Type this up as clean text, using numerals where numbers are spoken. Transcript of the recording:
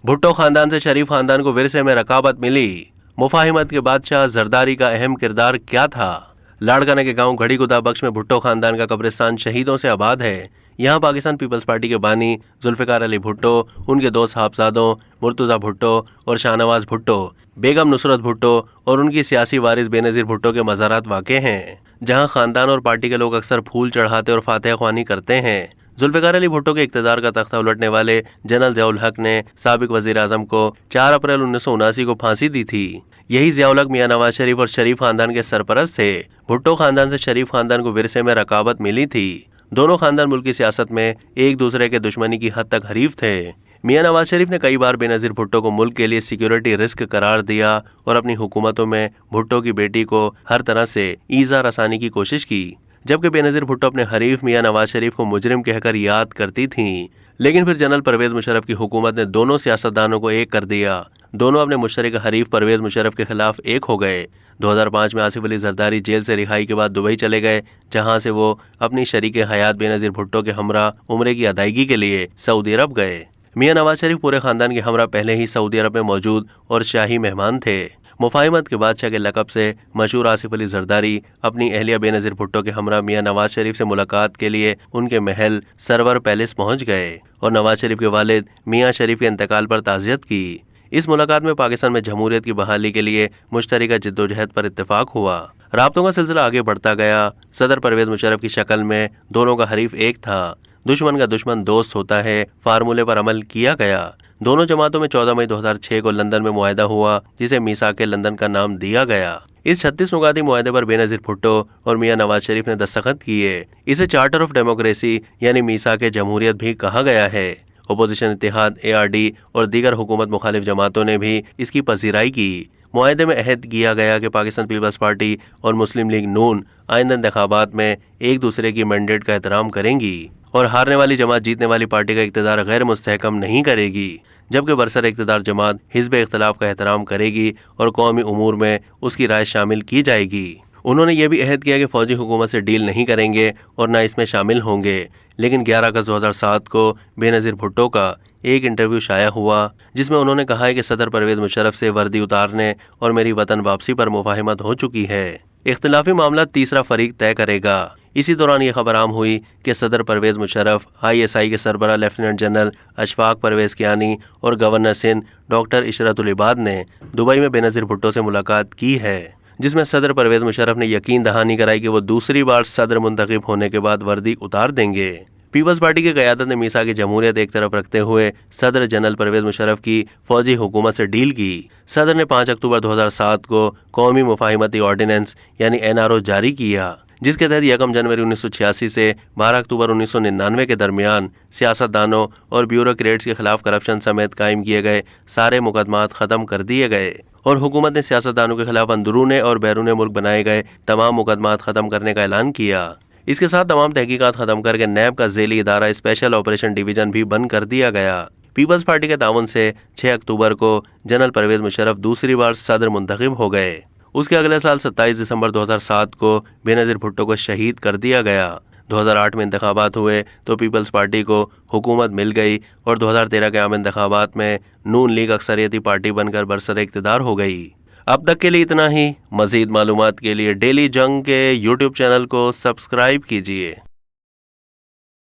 भुट्टो खानदान से शरीफ खानदान को विरसे में रकाबत मिली। मुफाहिमत के बादशाह जरदारी का अहम किरदार क्या था? लाड़काना के गांव घड़ी गुदा बख्श में भुट्टो खानदान का कब्रिस्तान शहीदों से आबाद है। यहाँ पाकिस्तान पीपल्स पार्टी के बानी जुल्फिकार अली भुट्टो, उनके दो साहबजादों मुर्तज़ा भुट्टो और शाहनवाज भुट्टो, बेगम नुसरत भुट्टो और उनकी सियासी वारिस बेनज़ीर भुट्टो के मज़ारात वाक़े हैं, जहाँ खानदान और पार्टी के लोग अक्सर फूल चढ़ाते और फातिहा ख्वानी करते हैं। जुल्फिकार अली भुट्टो के इक़्तिदार का तख्ता उलटने वाले जनरल ज़ियाउल हक ने साबिक़ वज़ीर आज़म को 4 अप्रैल 1979 को फांसी दी थी। यही ज़ियाउल हक मियां नवाज शरीफ और शरीफ खानदान के सरपरस्त थे। भुट्टो खानदान से शरीफ खानदान को विरसे में रकाबत मिली थी। दोनों खानदान मुल्क की सियासत में एक दूसरे के दुश्मनी की हद तक हरीफ थे। मियां नवाज शरीफ ने कई बार बेनज़ीर भुट्टो को मुल्क के लिए सिक्योरिटी रिस्क करार दिया और अपनी हुकूमतों में भुट्टो की बेटी को हर तरह से ईज़ा रसानी की कोशिश की, जबकि बेनज़ीर भुट्टो अपने हरीफ मियां नवाज शरीफ को मुजरिम कहकर याद करती थीं। लेकिन फिर जनरल परवेज़ मुशर्रफ की हुकूमत ने दोनों सियासतदानों को एक कर दिया। दोनों अपने मुश्तरक हरीफ परवेज़ मुशर्रफ के खिलाफ एक हो गए। 2005 में आसिफ अली जरदारी जेल से रिहाई के बाद दुबई चले गए, जहां से वो अपनी शरीक हयात बेनज़ीर भुट्टो के हमरा उम्रे की अदायगी के लिए सऊदी अरब गए। मियां नवाज शरीफ पूरे खानदान के हमरा पहले ही सऊदी अरब में मौजूद और शाही मेहमान थे। मुफाहिमत के बादशाह के लक़ब से मशहूर आसिफ अली जरदारी अपनी अहलिया बेनज़ीर भुट्टो के हमरा मियां नवाज शरीफ से मुलाकात के लिए उनके महल सरवर पैलेस पहुंच गए और नवाज शरीफ के वालिद मियां शरीफ के इंतकाल पर ताज़ियत की। इस मुलाकात में पाकिस्तान में जमहूरियत की बहाली के लिए मुश्तरका जद्दोजहद पर इत्तेफाक हुआ। राब्तों का सिलसिला आगे बढ़ता गया। सदर परवेज़ मुशर्रफ की शक्ल में दोनों का हरीफ एक था। दुश्मन का दुश्मन दोस्त होता है, फार्मूले पर अमल किया गया। दोनों जमातों में 14 मई 2006 को लंदन में मुआहदा हुआ, जिसे मीसाक लंदन का नाम दिया गया। इस 36 नुकाती मुआहदे पर बेनज़ीर भुट्टो और मियां नवाज शरीफ ने दस्तखत किए। इसे चार्टर ऑफ डेमोक्रेसी यानी मीसाक जमहूरियत भी कहा गया है। अपोजिशन इत्तेहाद ARD और दीगर हुकूमत मुखालिफ जमातों ने भी इसकी पजीराई की। मुआहदे में अहद किया गया कि पाकिस्तान पीपल्स पार्टी और मुस्लिम लीग नून आइंदा इंतखाबात में एक दूसरे की मैंडेट का एहतराम करेंगी और हारने वाली जमात जीतने वाली पार्टी का इक़्तिदार गैर मुस्तहकम नहीं करेगी, जबकि बरसर इक़्तिदार जमात हिज़्ब इख्तिलाफ का एहतराम करेगी और कौमी उमूर में उसकी राय शामिल की जाएगी। उन्होंने ये भी अहद किया कि फ़ौजी हुकूमत से डील नहीं करेंगे और न इसमें शामिल होंगे। लेकिन 11 अगस्त 2007 को बेनज़ीर भुट्टो का एक इंटरव्यू शाया हुआ, जिसमें उन्होंने कहा है कि सदर परवेज़ मुशर्रफ से वर्दी उतारने और मेरी वतन वापसी पर मुफाहिमत हो चुकी है। इख्तिलाफी मामला तीसरा फरीक तय करेगा। इसी दौरान ये खबर आम हुई कि सदर परवेज़ मुशर्रफ ISI के सरबराह लेफ्टिनेंट जनरल अशफाक परवेज़ कियानी और गवर्नर सिंध डॉक्टर इशरतुल इबाद ने दुबई में बेनज़ीर भुट्टो से मुलाकात की है, जिसमें सदर परवेज़ मुशर्रफ ने यकीन दहानी कराई कि वो दूसरी बार सदर मुंतखब होने के बाद वर्दी उतार देंगे। पीपल्स पार्टी की क़यादत ने मीसाक जमहूरियत एक तरफ रखते हुए सदर जनरल परवेज़ मुशर्रफ की फ़ौजी हुकूमत से डील की। सदर ने 5 अक्टूबर 2007 को कौमी मुफाहिमती ऑर्डिनेंस यानी NRO जारी किया, जिसके तहत 1 जनवरी 1986 से 12 अक्टूबर 1999 के दरमियान सियासतदानों और ब्यूरोक्रेट्स के खिलाफ करप्शन समेत कायम किए गए सारे मुकदमात ख़त्म कर दिए गए और हुकूमत ने सियासतदानों के खिलाफ अंदरूने और बैरून मुल्क बनाए गए तमाम मुकदमात ख़त्म करने का ऐलान किया। इसके साथ तमाम तहकीकात ख़त्म करके नैब का ज़ेली इदारा स्पेशल ऑपरेशन डिवीज़न भी बंद कर दिया गया। पीपल्स पार्टी के ताउन से 6 अक्टूबर को जनरल परवेज़ मुशर्रफ दूसरी बार सदर मुंतखब हो गए। उसके अगले साल 27 दिसंबर 2007 को बेनज़ीर भुट्टो को शहीद कर दिया गया। 2008 में इंतखाबात हुए तो पीपल्स पार्टी को हुकूमत मिल गई और 2013 के आम इंतखाबात में नून लीग अक्सरियती पार्टी बनकर बरसर इक़्तिदार हो गई। अब तक के लिए इतना ही। मज़ीद मालूमात के लिए डेली जंग के YouTube चैनल को सब्सक्राइब कीजिए।